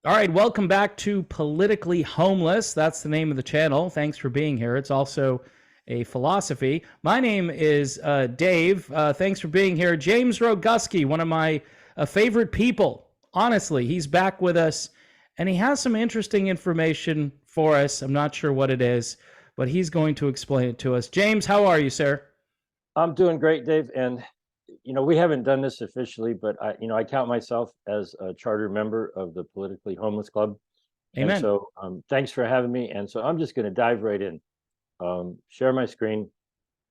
All right, welcome back to Politically Homeless. That's the name of the channel. Thanks for being here. It's also a philosophy. My name is Dave. Thanks for being here. James Roguski, one of my favorite people. Honestly, he's back with us, and he has some interesting information for us. I'm not sure what it is, but he's going to explain it to us. James, how are you, sir? I'm doing great, Dave. And we haven't done this officially, but I count myself as a charter member of the Politically Homeless Club. And Amen. so, thanks for having me. And so, I'm just going to dive right in, share my screen.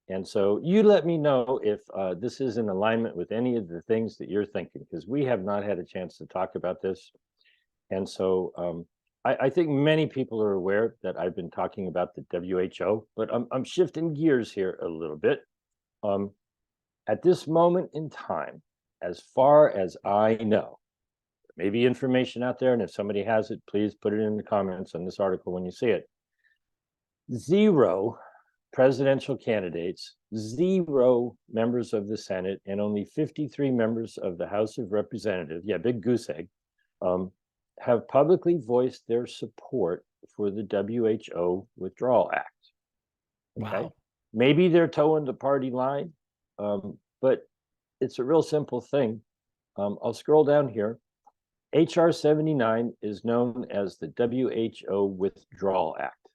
And so, you let me know if this is in alignment with any of the things that you're thinking, because we have not had a chance to talk about this. And so, I think many people are aware that I've been talking about the WHO, but I'm shifting gears here a little bit. Um, at this moment in time, as far as I know, there may be information out there, and if somebody has it, please put it in the comments on this article when you see it. Zero presidential candidates, zero members of the Senate, and only 53 members of the House of Representatives, yeah, big goose egg, have publicly voiced their support for the WHO Withdrawal Act. Okay. Wow. Maybe they're towing the party line, but it's a real simple thing. I'll scroll down here. HR 79 is known as the WHO Withdrawal Act.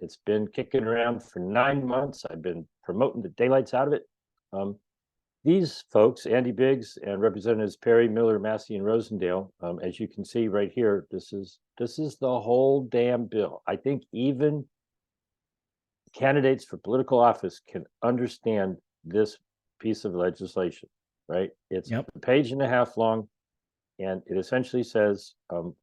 It's been kicking around for 9 months. I've been promoting the daylights out of it. These folks, Andy Biggs and Representatives Perry, Miller, Massey, and Rosendale, as you can see right here, this is the whole damn bill. I think even candidates for political office can understand this piece of legislation, right? It's Yep. a page and a half long, and it essentially says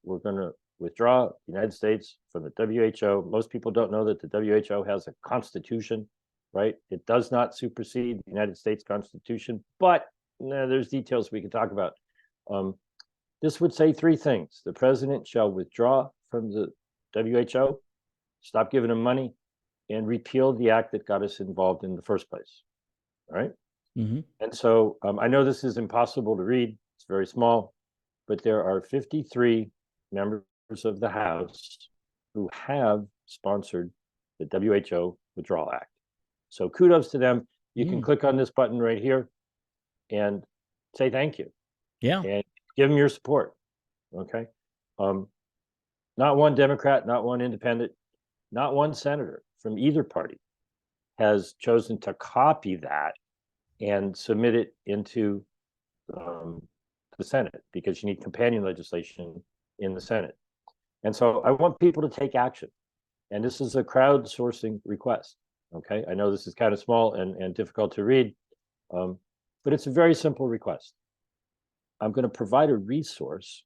we're going to withdraw the United States from the WHO. Most people don't know that the WHO has a constitution, right? It does not supersede the United States Constitution, but there's details we can talk about. This would say three things. The president shall withdraw from the WHO, stop giving them money, and repeal the act that got us involved in the first place. All right. Mm-hmm. And so I know this is impossible to read. It's very small, but there are 53 members of the House who have sponsored the WHO Withdrawal Act. So kudos to them. You can click on this button right here and say thank you. Yeah. And give them your support. Okay. Not one Democrat, not one independent, not one senator from either party has chosen to copy that and submit it into the Senate, because you need companion legislation in the Senate. And so I want people to take action. And this is a crowdsourcing request. Okay. I know this is kind of small and difficult to read, but it's a very simple request. I'm going to provide a resource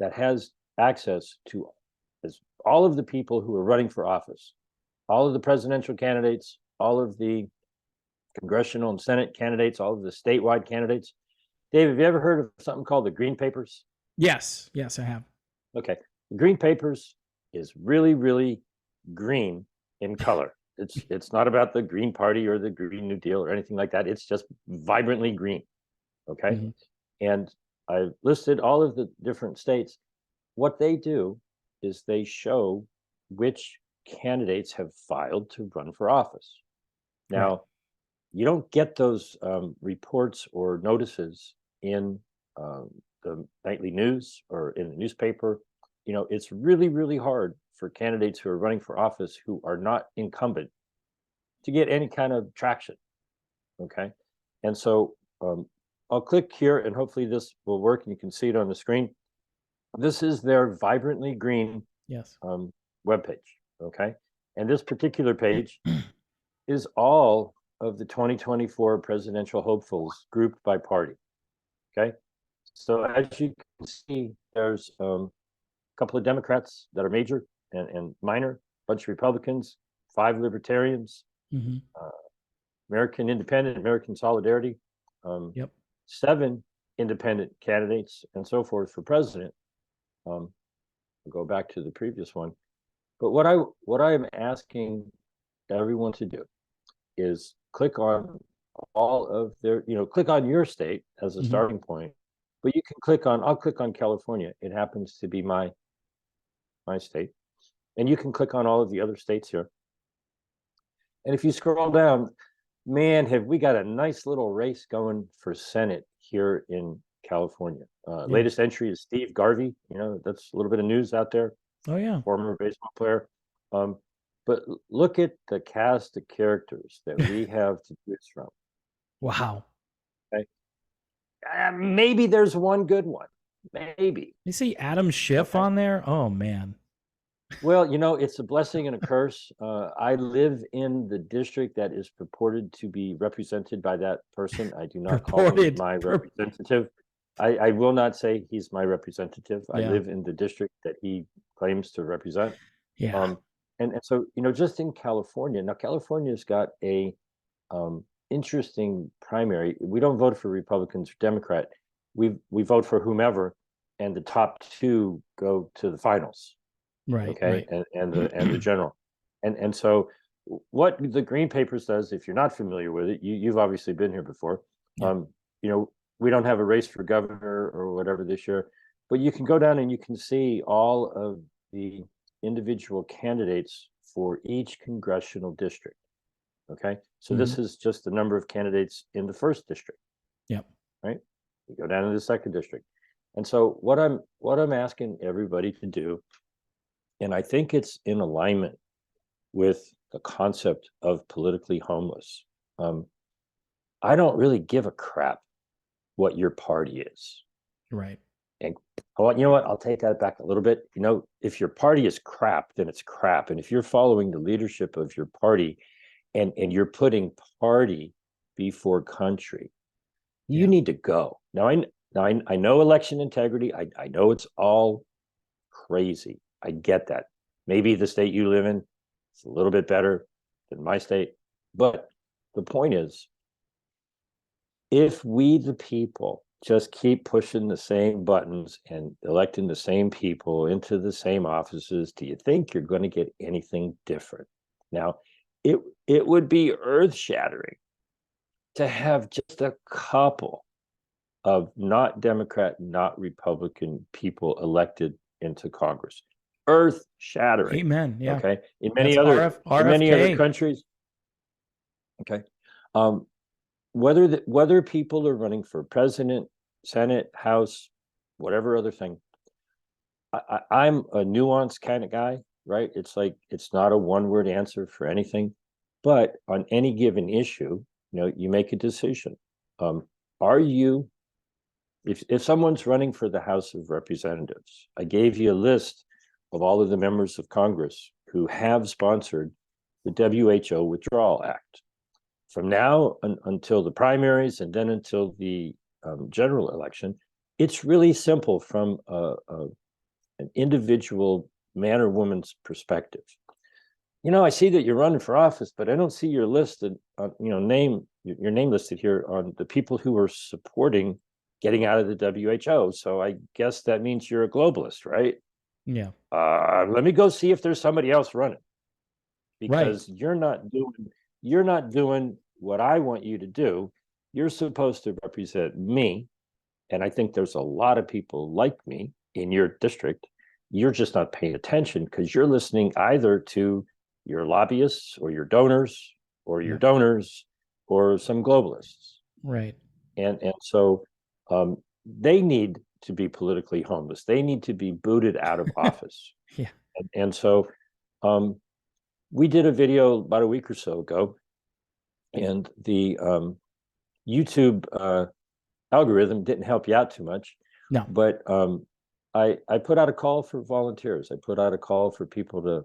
that has access to all of the people who are running for office, all of the presidential candidates, all of the congressional and Senate candidates, all of the statewide candidates. Dave, have you ever heard of something called the Green Papers? Yes. Yes, I have. Okay. The Green Papers is really, really green in color. It's not about the Green Party or the Green New Deal or anything like that. It's just vibrantly green. Okay. Mm-hmm. And I've listed all of the different states. What they do is they show which candidates have filed to run for office. Now, Right. you don't get those reports or notices in the nightly news or in the newspaper. It's really, really hard for candidates who are running for office who are not incumbent to get any kind of traction. Okay. And so I'll click here and hopefully this will work and you can see it on the screen. This is their vibrantly green Yes. webpage. Okay. And this particular page is all of the 2024 presidential hopefuls grouped by party. Okay. So as you can see, there's a couple of Democrats that are major and minor, a bunch of Republicans, 5 libertarians, Mm-hmm. American Independent, American Solidarity, Yep. 7 independent candidates, and so forth for president. I'll go back to the previous one. But what I am asking everyone to do is click on all of their, click on your state as a Mm-hmm. starting point. But you can I'll click on California. It happens to be my my state. And you can click on all of the other states here. And if you scroll down, man, have we got a nice little race going for Senate here in California. Latest entry is Steve Garvey. You know, that's a little bit of news out there. Oh, yeah. Former baseball player. But look at the cast of characters that we have to choose from. Wow. Okay. Maybe there's one good one. Maybe. You see Adam Schiff on there? Oh, man. Well, you know, it's a blessing and a curse. I live in the district that is purported to be represented by that person. I do not call him my representative. I will not say he's my representative. I live in the district that he claims to represent. Yeah. And so, you know, just in California, now California's got a interesting primary. We don't vote for Republicans or Democrat. We vote for whomever, and the top two go to the finals. Right. Okay. Right. And the general. And so what the Green Papers does, if you're not familiar with it, you've obviously been here before. You know, we don't have a race for governor or whatever this year, but you can go down and you can see all of the individual candidates for each congressional district. Okay. So this is just the number of candidates in the first district. Yep. Right. You go down to the second district. And so what I'm asking everybody to do, and I think it's in alignment with the concept of politically homeless. I don't really give a crap what your party is. Right. And you know what? I'll take that back a little bit. You know, if your party is crap, then it's crap. And if you're following the leadership of your party and you're putting party before country, you need to go. Now I know election integrity. I know it's all crazy. I get that. Maybe the state you live in is a little bit better than my state. But the point is, if we, the people, just keep pushing the same buttons and electing the same people into the same offices, do you think you're going to get anything different? Now, it would be earth-shattering to have just a couple of not Democrat, not Republican people elected into Congress. Earth-shattering. Amen. Yeah. Okay. In many other countries. Okay. Whether people are running for president, Senate, House, whatever other thing, I'm a nuanced kind of guy, right? It's like it's not a one-word answer for anything, but on any given issue, you know, you make a decision. Are you, if someone's running for the House of Representatives, I gave you a list of all of the members of Congress who have sponsored the WHO Withdrawal Act. From now until the primaries and then until the general election, it's really simple from an individual man or woman's perspective. You know, I see that you're running for office, but I don't see your listed, your name listed here on the people who are supporting getting out of the WHO. So I guess that means you're a globalist, right? Yeah. Let me go see if there's somebody else running, because you're not doing what I want you to do. You're supposed to represent me. And I think there's a lot of people like me in your district. You're just not paying attention because you're listening either to your lobbyists or your donors or your donors or some globalists. Right. And so they need to be politically homeless. They need to be booted out of office. Yeah. And so we did a video about a week or so ago, and the YouTube algorithm didn't help you out too much. No. But I put out a call for volunteers. I put out a call for people to,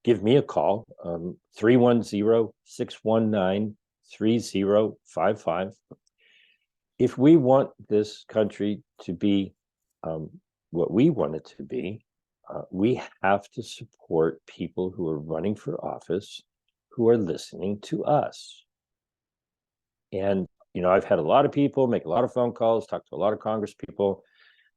give me a call, 310-619-3055. If we want this country to be what we want it to be, we have to support people who are running for office who are listening to us. And, I've had a lot of people make a lot of phone calls, talk to a lot of Congress people.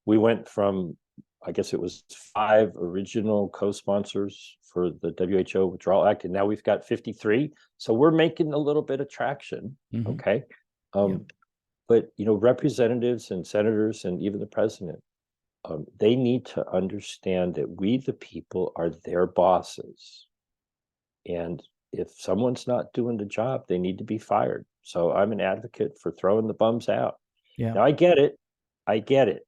We went from, I guess it was 5 original co-sponsors for the WHO Withdrawal Act, and now we've got 53. So we're making a little bit of traction. Okay. But, representatives and senators and even the president, They need to understand that we, the people, are their bosses. And if someone's not doing the job, they need to be fired. So I'm an advocate for throwing the bums out. Yeah. Now, I get it. I get it.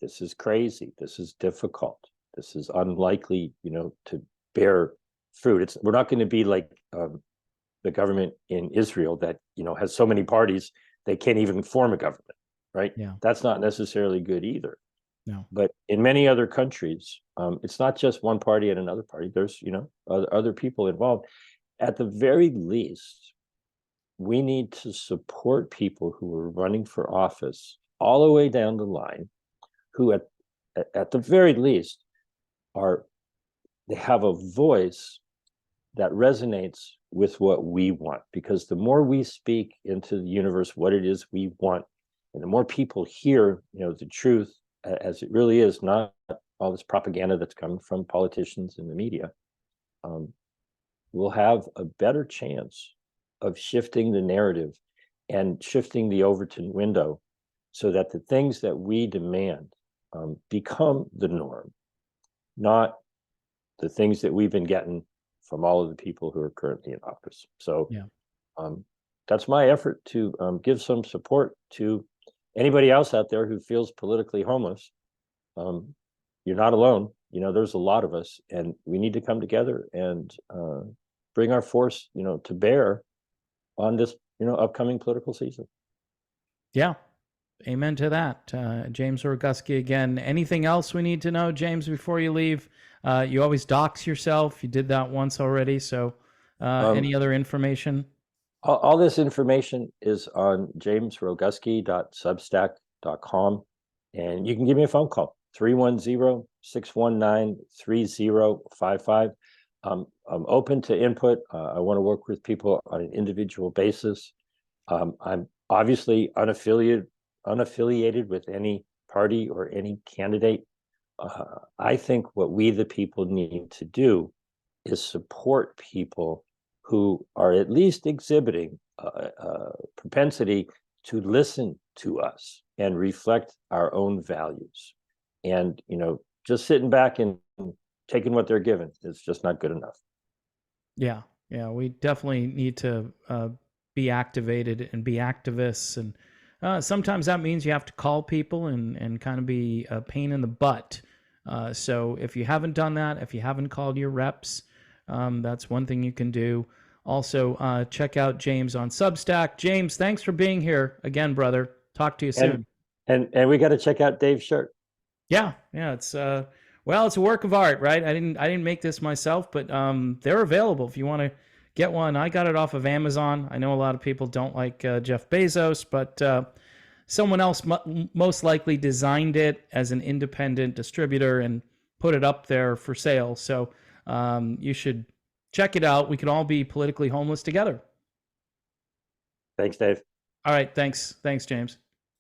This is crazy. This is difficult. This is unlikely, to bear fruit. We're not going to be like the government in Israel that, has so many parties, they can't even form a government, right? Yeah. That's not necessarily good either. No. But in many other countries, it's not just one party and another party. There's, other people involved. At the very least, we need to support people who are running for office all the way down the line, who at the very least they have a voice that resonates with what we want. Because the more we speak into the universe what it is we want, and the more people hear, the truth as it really is, not all this propaganda that's coming from politicians and the media, we'll have a better chance of shifting the narrative and shifting the Overton window so that the things that we demand become the norm, not the things that we've been getting from all of the people who are currently in office. So Yeah. That's my effort to give some support to anybody else out there who feels politically homeless. You're not alone. There's a lot of us, and we need to come together and bring our force, to bear on this, upcoming political season. Yeah. Amen to that. James Roguski again. Anything else we need to know, James, before you leave? You always dox yourself. You did that once already. So any other information? All this information is on jamesroguski.substack.com. And you can give me a phone call, 310-619-3055. I'm open to input. I want to work with people on an individual basis. I'm obviously unaffiliated with any party or any candidate. I think what we, the people, need to do is support people who are at least exhibiting a propensity to listen to us and reflect our own values. And, just sitting back and taking what they're given is just not good enough. Yeah. Yeah. We definitely need to be activated and be activists. And sometimes that means you have to call people and kind of be a pain in the butt. So if you haven't done that, if you haven't called your reps, that's one thing you can do. Also, check out James on Substack. James, thanks for being here again, brother. Talk to you soon. And we got to check out Dave's shirt. Yeah, it's it's a work of art, right? I didn't make this myself, but they're available if you want to get one. I got it off of Amazon. I know a lot of people don't like Jeff Bezos, but someone else most likely designed it as an independent distributor and put it up there for sale. So you should check it out. We can all be politically homeless together. Thanks, Dave. All right. Thanks, James.